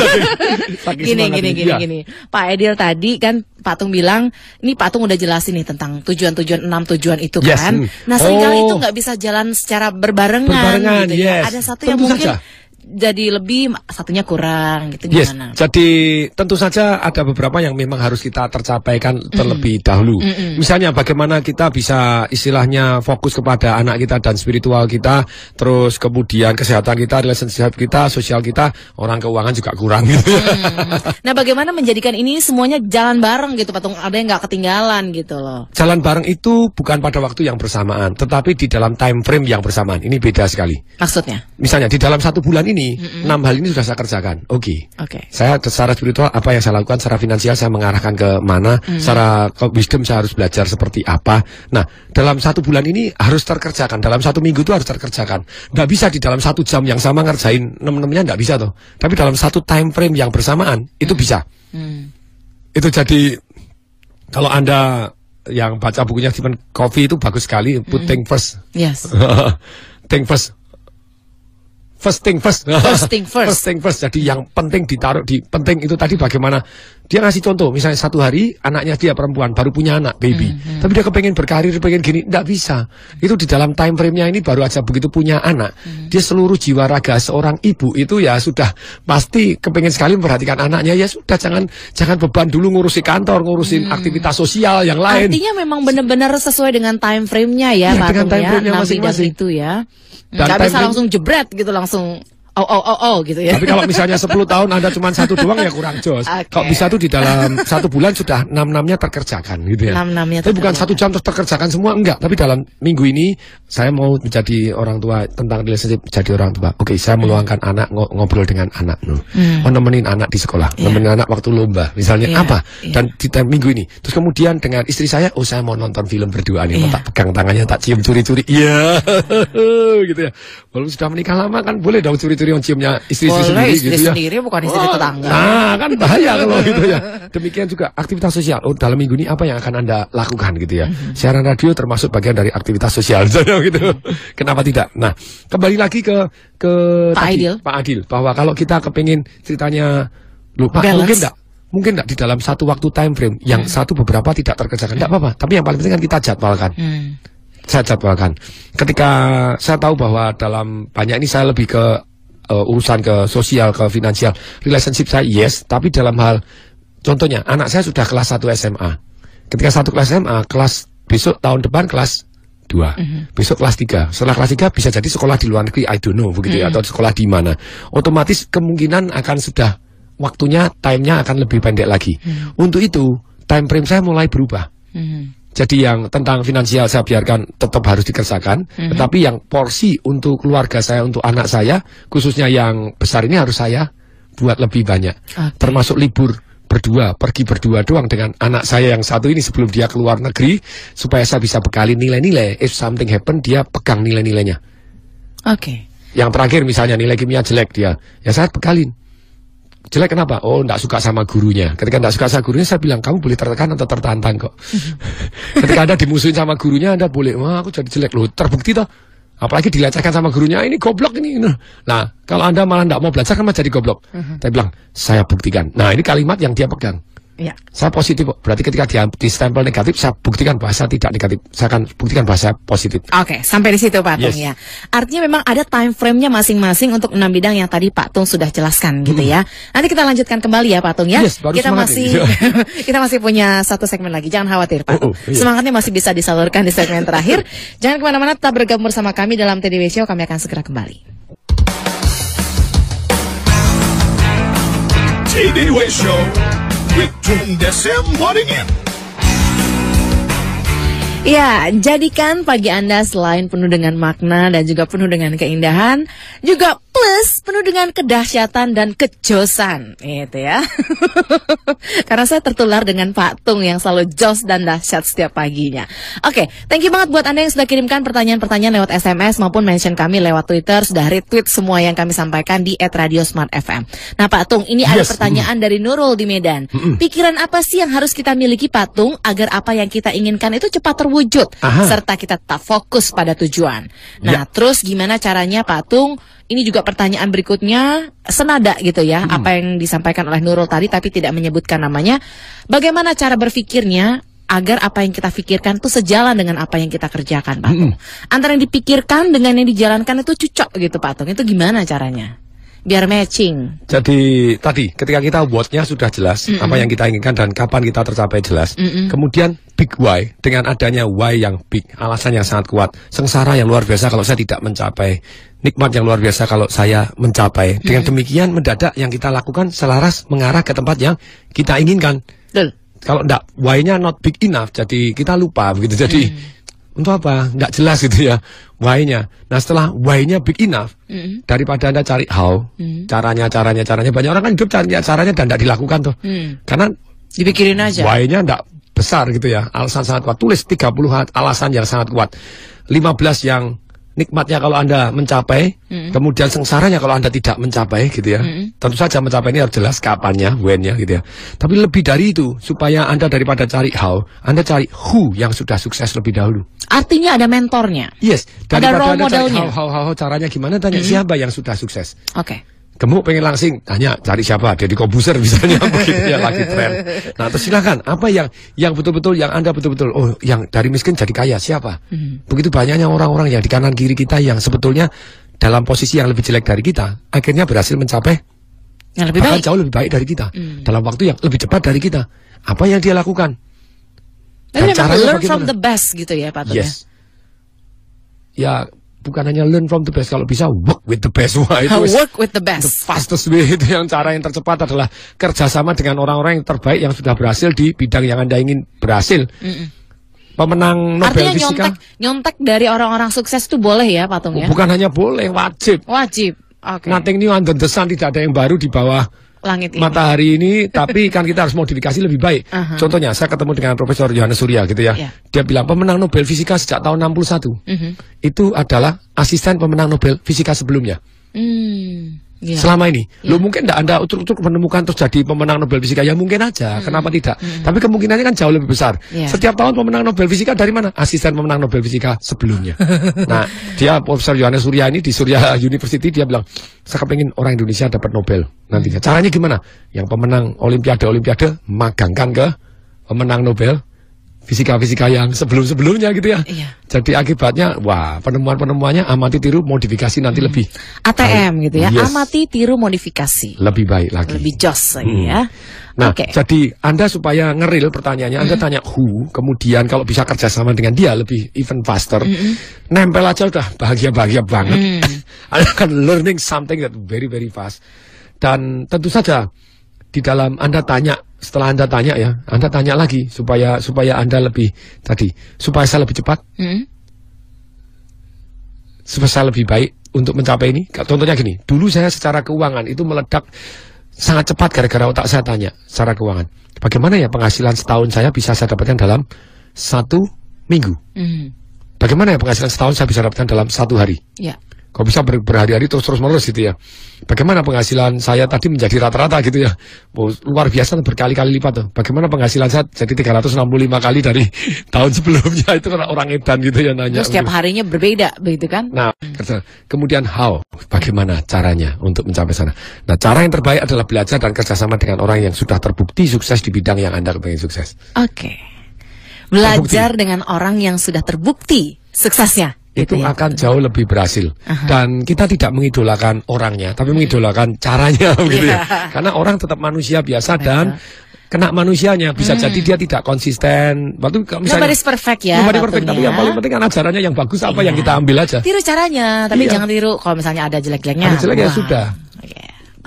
Gini. Pak Aidil tadi kan Pak Tung bilang, ini Pak Tung udah jelasin nih tentang tujuan-tujuan 6 tujuan itu kan. Nah, seringkali itu nggak bisa jalan secara berbarengan gitu ya. Ada satu yang mungkin jadi lebih, satunya kurang gitu, gimana? Jadi tentu saja ada beberapa yang memang harus kita tercapaikan terlebih dahulu. Misalnya bagaimana kita bisa istilahnya fokus kepada anak kita dan spiritual kita, terus kemudian kesehatan kita, relationship kita, sosial kita, orang keuangan juga kurang gitu. Nah, bagaimana menjadikan ini semuanya jalan bareng gitu, Pak Tung? Ada yang nggak ketinggalan gitu loh. Jalan bareng itu bukan pada waktu yang bersamaan, tetapi di dalam time frame yang bersamaan. Ini beda sekali. Maksudnya? Misalnya di dalam 1 bulan ini 6 hal ini sudah saya kerjakan. Oke. Saya secara spiritual apa yang saya lakukan, secara finansial saya mengarahkan ke mana, secara wisdom saya harus belajar seperti apa. Nah, dalam 1 bulan ini harus terkerjakan. Dalam 1 minggu itu harus terkerjakan. Nggak bisa di dalam 1 jam yang sama ngerjain 6-6-nya, nggak bisa toh. Tapi dalam 1 time frame yang bersamaan itu bisa. Itu jadi kalau Anda yang baca bukunya Stephen Covey itu bagus sekali. Put thing first. Yes. Think first. First thing first. Jadi yang penting ditaruh di penting itu tadi bagaimana dia ngasih contoh. Misalnya 1 hari anaknya dia perempuan baru punya anak baby, tapi dia kepengen berkarir, pengen gini, nggak bisa. Itu di dalam time frame-nya ini baru aja begitu punya anak, dia seluruh jiwa raga seorang ibu itu ya sudah pasti kepengen sekali memperhatikan anaknya. Ya sudah, jangan beban dulu ngurusi kantor, ngurusin aktivitas sosial yang lain. Artinya memang benar-benar sesuai dengan time frame-nya ya, Pak Tung, ya, masing-masing itu ya. Nggak bisa langsung jebret gitu, langsung gitu ya. Tapi kalau misalnya 10 tahun Anda cuma 1 doang ya kurang jos. Kalau bisa tuh di dalam 1 bulan sudah 6-6-nya terkerjakan gitu ya. 6-6-nya tapi bukan 1 jam terus terkerjakan semua, enggak. Tapi dalam minggu ini saya mau menjadi orang tua, tentang relationship jadi orang tua. Oke, saya meluangkan anak, ngobrol dengan anak. Nemenin anak di sekolah, nemenin anak waktu lomba misalnya apa. Dan di minggu ini. Terus kemudian dengan istri saya, saya mau nonton film berdua nih. Tak pegang tangannya, tak cium curi-curi. Iya. Gitu ya. Walaupun sudah menikah lama kan boleh dong curi-curi yang ciumnya istri-istri sendiri istri gitu sendiri, ya. Bukan istri tetangga. Nah, kan bahaya kalau gitu ya. Demikian juga aktivitas sosial. Dalam minggu ini apa yang akan Anda lakukan gitu ya. Siaran radio termasuk bagian dari aktivitas sosial gitu. Kenapa tidak? Nah, kembali lagi ke Pak Adil bahwa kalau kita kepingin ceritanya lupa, mungkin enggak di dalam 1 waktu time frame yang satu beberapa tidak terkerjakan, enggak apa-apa. Tapi yang paling penting kan kita jadwalkan. Saya jadwalkan. Ketika saya tahu bahwa dalam banyak ini saya lebih ke urusan ke sosial, ke finansial, relationship saya tapi dalam hal contohnya anak saya sudah kelas 1 SMA. Ketika 1 kelas SMA, kelas besok tahun depan kelas 2, besok kelas 3. Setelah kelas 3 bisa jadi sekolah di luar negeri, I don't know begitu ya, atau sekolah di mana. Otomatis kemungkinan akan sudah waktunya, time-nya akan lebih pendek lagi. Untuk itu time frame saya mulai berubah. Jadi yang tentang finansial saya biarkan tetap harus dikerjakan, tetapi yang porsi untuk keluarga saya, untuk anak saya, khususnya yang besar ini harus saya buat lebih banyak. Termasuk libur berdua, pergi berdua doang dengan anak saya yang satu ini sebelum dia keluar negeri, supaya saya bisa bekali nilai-nilai. If something happen, dia pegang nilai-nilainya. Yang terakhir misalnya nilai kimia jelek dia, ya saya bekalin. Jelek kenapa? Enggak suka sama gurunya. Ketika enggak suka sama gurunya, saya bilang, kamu boleh tertekan atau tertantang kok. Ketika Anda dimusuhin sama gurunya, Anda boleh, aku jadi jelek. Loh, terbukti toh. Apalagi dilecehkan sama gurunya, ini goblok ini. Nah, kalau Anda malah enggak mau belajar, kan malah jadi goblok. Saya bilang, saya buktikan. Nah, ini kalimat yang dia pegang. Ya. Saya positif, berarti ketika dia stempel negatif, saya buktikan bahwa saya tidak negatif. Saya akan buktikan bahwa saya positif. Oke, sampai di situ Pak Tung ya. Artinya memang ada time frame-nya masing-masing untuk 6 bidang yang tadi Pak Tung sudah jelaskan gitu ya. Nanti kita lanjutkan kembali ya Pak Tung ya. Kita masih kita masih punya satu segmen lagi. Jangan khawatir Pak. Semangatnya masih bisa disalurkan di segmen terakhir. Jangan kemana-mana, tetap bergabung bersama kami dalam TDW Show. Kami akan segera kembali. TDW Show with Tung Desem Waddingin. Ya, jadikan pagi Anda selain penuh dengan makna dan juga penuh dengan keindahan, juga plus penuh dengan kedahsyatan dan kejosan, gitu ya. Karena saya tertular dengan Pak Tung yang selalu jos dan dahsyat setiap paginya. Oke, thank you banget buat Anda yang sudah kirimkan pertanyaan-pertanyaan lewat SMS maupun mention kami lewat Twitter, sudah retweet semua yang kami sampaikan di @radiosmartfm. Nah Pak Tung, ini ada pertanyaan dari Nurul di Medan. Pikiran apa sih yang harus kita miliki Pak Tung agar apa yang kita inginkan itu cepat terwujud, serta kita tetap fokus pada tujuan. Nah, terus gimana caranya Pak Tung? Ini juga pertanyaan berikutnya, senada gitu ya, apa yang disampaikan oleh Nurul tadi tapi tidak menyebutkan namanya. Bagaimana cara berpikirnya agar apa yang kita pikirkan itu sejalan dengan apa yang kita kerjakan Pak Tung? Antara yang dipikirkan dengan yang dijalankan itu cocok gitu Pak Tung, itu gimana caranya? Biar matching. Jadi tadi ketika kita what-nya sudah jelas, apa yang kita inginkan dan kapan kita tercapai jelas. Kemudian big why, dengan adanya why yang big, alasan yang sangat kuat, sengsara yang luar biasa kalau saya tidak mencapai, nikmat yang luar biasa kalau saya mencapai. Dengan demikian mendadak yang kita lakukan selaras mengarah ke tempat yang kita inginkan. Kalau enggak, why-nya not big enough, jadi kita lupa begitu. Jadi untuk apa? Enggak jelas gitu ya why-nya. Nah setelah why-nya big enough, daripada Anda cari how, caranya. Banyak orang kan hidup caranya dan enggak dilakukan tuh. Karena dipikirin aja. Why-nya enggak besar gitu ya. Alasan sangat kuat. Tulis 30 alasan yang sangat kuat. 15 yang nikmatnya kalau Anda mencapai, kemudian sengsaranya kalau Anda tidak mencapai gitu ya. Tentu saja mencapai ini harus jelas kapannya, when-nya gitu ya. Tapi lebih dari itu, supaya Anda daripada cari how, Anda cari who yang sudah sukses lebih dahulu. Artinya ada mentornya. Yes, daripada Anda cari how caranya gimana, tanya siapa yang sudah sukses. Oke. Gemuk pengen langsing, tanya cari siapa, Deddy Corbuzier misalnya, begitu ya, lagi tren. Nah terus silakan, apa yang betul-betul, yang Anda betul-betul, oh yang dari miskin jadi kaya, siapa? Begitu banyaknya orang-orang yang di kanan kiri kita yang sebetulnya dalam posisi yang lebih jelek dari kita, akhirnya berhasil mencapai yang lebih baik, jauh lebih baik dari kita, dalam waktu yang lebih cepat dari kita. Apa yang dia lakukan? Dan caranya learn from the best gitu ya Pak Tung. Yes. Ya, bukan hanya learn from the best, kalau bisa work with the best. Wah, itu work with the best. The fastest way itu yang cara yang tercepat adalah kerjasama dengan orang-orang yang terbaik yang sudah berhasil di bidang yang Anda ingin berhasil. Pemenang Nobel Fisika. Nyontek dari orang-orang sukses itu boleh ya Pak Tung ya? Bukan hanya boleh, wajib. Wajib. Oke. Nothing new under the sun, tidak ada yang baru di bawah langit ini. Matahari ini, tapi kan kita harus modifikasi lebih baik. Contohnya, saya ketemu dengan Profesor Yohanes Surya gitu ya. Dia bilang pemenang Nobel Fisika sejak tahun 61 itu adalah asisten pemenang Nobel Fisika sebelumnya. Selama ini, lo mungkin tidak Anda utuk-utuk menemukan terus jadi pemenang Nobel Fisika, ya mungkin aja, kenapa tidak? Tapi kemungkinannya kan jauh lebih besar. Setiap tahun pemenang Nobel Fisika dari mana? Asisten pemenang Nobel Fisika sebelumnya. Nah, dia Profesor Yohanes Surya ini di Surya University, dia bilang, saya kepengen orang Indonesia dapat Nobel nantinya. Caranya gimana? Yang pemenang Olimpiade magangkan ke pemenang Nobel fisika-fisika yang sebelum-sebelumnya gitu ya. Jadi akibatnya, wah, penemuan-penemuannya amati tiru modifikasi nanti lebih ATM gitu ya. Amati tiru modifikasi. Lebih baik lagi. Lebih jos lagi ya. Nah, jadi Anda supaya ngeril pertanyaannya, Anda tanya who, kemudian kalau bisa kerjasama dengan dia lebih even faster, nempel aja udah bahagia-bahagia banget. Anda akan learning something that very very fast. Dan tentu saja di dalam Anda tanya, setelah Anda tanya ya, Anda tanya lagi supaya Anda lebih supaya saya lebih cepat, supaya saya lebih baik untuk mencapai ini. Contohnya gini, dulu saya secara keuangan itu meledak sangat cepat gara-gara otak saya tanya secara keuangan. Bagaimana ya penghasilan setahun saya bisa saya dapatkan dalam 1 minggu? Bagaimana ya penghasilan setahun saya bisa dapatkan dalam 1 hari? Kok bisa berhari-hari terus-menerus gitu ya. Bagaimana penghasilan saya tadi menjadi rata-rata gitu ya. Luar biasa berkali-kali lipat tuh. Bagaimana penghasilan saya jadi 365 kali dari tahun sebelumnya. Itu kan orang edan gitu ya nanya. Setiap harinya berbeda begitu kan? Nah, kemudian bagaimana caranya untuk mencapai sana. Nah, cara yang terbaik adalah belajar dan kerjasama dengan orang yang sudah terbukti sukses di bidang yang Anda ingin sukses. Oke. Belajar dengan orang yang sudah terbukti suksesnya. Itu akan jauh lebih berhasil. Dan kita tidak mengidolakan orangnya, tapi mengidolakan caranya gitu ya. Karena orang tetap manusia biasa dan kena manusianya. Bisa jadi dia tidak konsisten. Waktu misalnya nobody's perfect ya. Nobody's perfect, tapi yang paling penting kan ajarannya yang bagus apa yang kita ambil aja. Tiru caranya, tapi jangan tiru kalau misalnya ada jelek-jeleknya. Ada jelek ya sudah.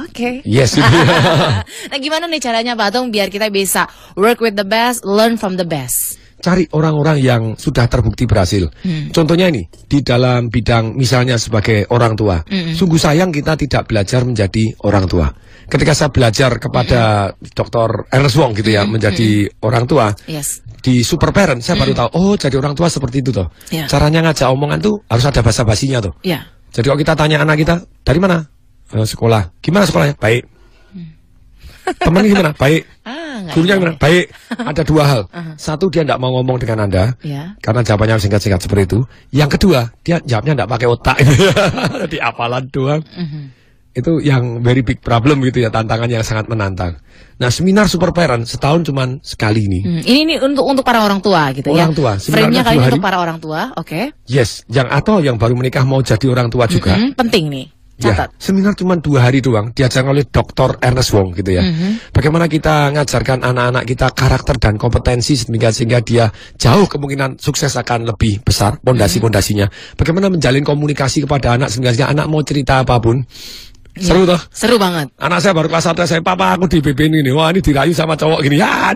Oke. Yes. Nah, gimana nih caranya Pak Atung biar kita bisa work with the best, learn from the best? Cari orang-orang yang sudah terbukti berhasil. Contohnya ini, di dalam bidang misalnya sebagai orang tua. Sungguh sayang kita tidak belajar menjadi orang tua. Ketika saya belajar kepada Dr. Ernest Wong gitu ya, menjadi orang tua. Di Super Parent, saya baru tahu, oh jadi orang tua seperti itu toh. Caranya ngajak omongan tuh harus ada basa-basinya toh. Jadi kalau kita tanya anak kita, dari mana? Sekolah. Gimana sekolahnya? Baik. Temannya gimana? Baik. Gurunya gimana? Baik. Ada dua hal. Satu, dia tidak mau ngomong dengan Anda. Karena jawabannya singkat-singkat seperti itu. Yang kedua, dia jawabnya tidak pakai otak. Di apalan doang. Itu yang very big problem gitu ya. Tantangan yang sangat menantang. Nah, seminar Super Parent setahun cuman sekali ini. Ini untuk para orang tua gitu ya. Orang tua. Frame-nya kali ini untuk para orang tua. Oke. Yes. Atau yang baru menikah mau jadi orang tua juga. Penting nih. Ya, seminar cuma 2 hari doang, diajarkan oleh Dr. Ernest Wong gitu ya. Bagaimana kita ngajarkan anak-anak kita karakter dan kompetensi sehingga dia jauh kemungkinan sukses akan lebih besar pondasi-pondasinya. Bagaimana menjalin komunikasi kepada anak sehingga anak mau cerita apapun. Seru toh? Seru banget. Anak saya baru kelas 1 saya, papa aku di BB ini. Wah, ini dirayu sama cowok gini. Ya,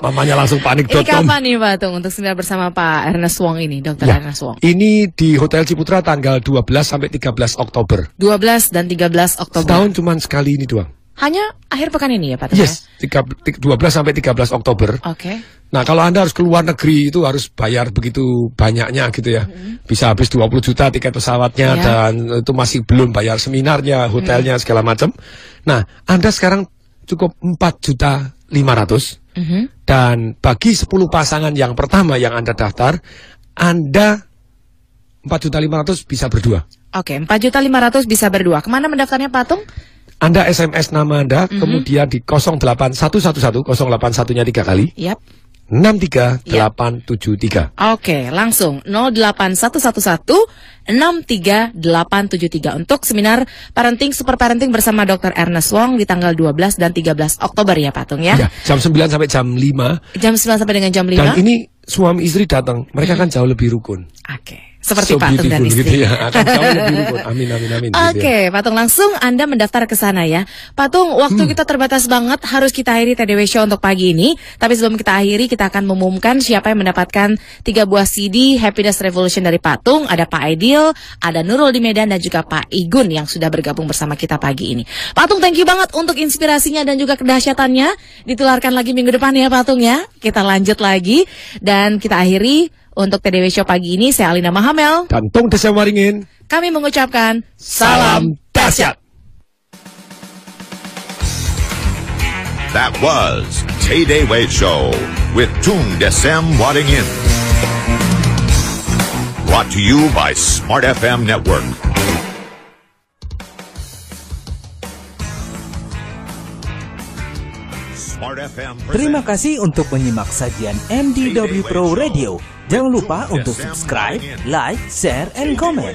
mamanya langsung panik. Ini kapan nih Pak Atung untuk seminar bersama Pak Ernest Wong ini, Dr. Ernest Wong? Ini di Hotel Ciputra tanggal 12 sampai 13 Oktober. 12 dan 13 Oktober. Setahun cuma sekali ini doang. Hanya akhir pekan ini ya Pak Atung? Yes, 12 sampai 13 Oktober. Oke. Nah, kalau Anda harus keluar negeri itu harus bayar begitu banyaknya gitu ya. Bisa habis 20 juta tiket pesawatnya dan itu masih belum bayar seminarnya, hotelnya segala macam. Nah, Anda sekarang cukup 4.500.000. Dan bagi 10 pasangan yang pertama yang Anda daftar, Anda 4.500.000 bisa berdua. Oke, 4.500.000 bisa berdua. Kemana mendaftarnya Pak Atung? Anda SMS nama Anda, kemudian di 08111 081-nya 3 kali. 63873. Oke, langsung 08111 63873 untuk seminar parenting Super Parenting bersama Dr. Ernest Wong di tanggal 12 dan 13 Oktober ya Pak Atung ya. Jam 9 sampai jam 5. Jam 9 sampai dengan jam 5. Dan ini suami istri datang, mereka kan jauh lebih rukun. Oke. Seperti Pak Atung dan istri. Gitu ya. Akan jauh lebih rukun. Amin. Oke, Pak Atung langsung Anda mendaftar ke sana ya. Pak Atung, waktu kita terbatas banget, harus kita akhiri TDW Show untuk pagi ini. Tapi sebelum kita akhiri, kita akan mengumumkan siapa yang mendapatkan 3 buah CD Happiness Revolution dari Pak Atung. Ada Pak Aidil, ada Nurul di Medan, dan juga Pak Igun yang sudah bergabung bersama kita pagi ini. Pak Atung, thank you banget untuk inspirasinya dan juga kedahsyatannya. Ditularkan lagi minggu depan ya Pak Atung ya. Kita lanjut lagi dan kita akhiri. Untuk TDW Show pagi ini, saya Alina Mahamel dan Tung Desem Waringin. Kami mengucapkan salam dahsyat. That was TDW Show with Tung Desem Waringin. Brought to you by Smart FM Network. Terima kasih untuk menyimak sajian MDW Pro Radio. Jangan lupa untuk subscribe, like, share, and comment.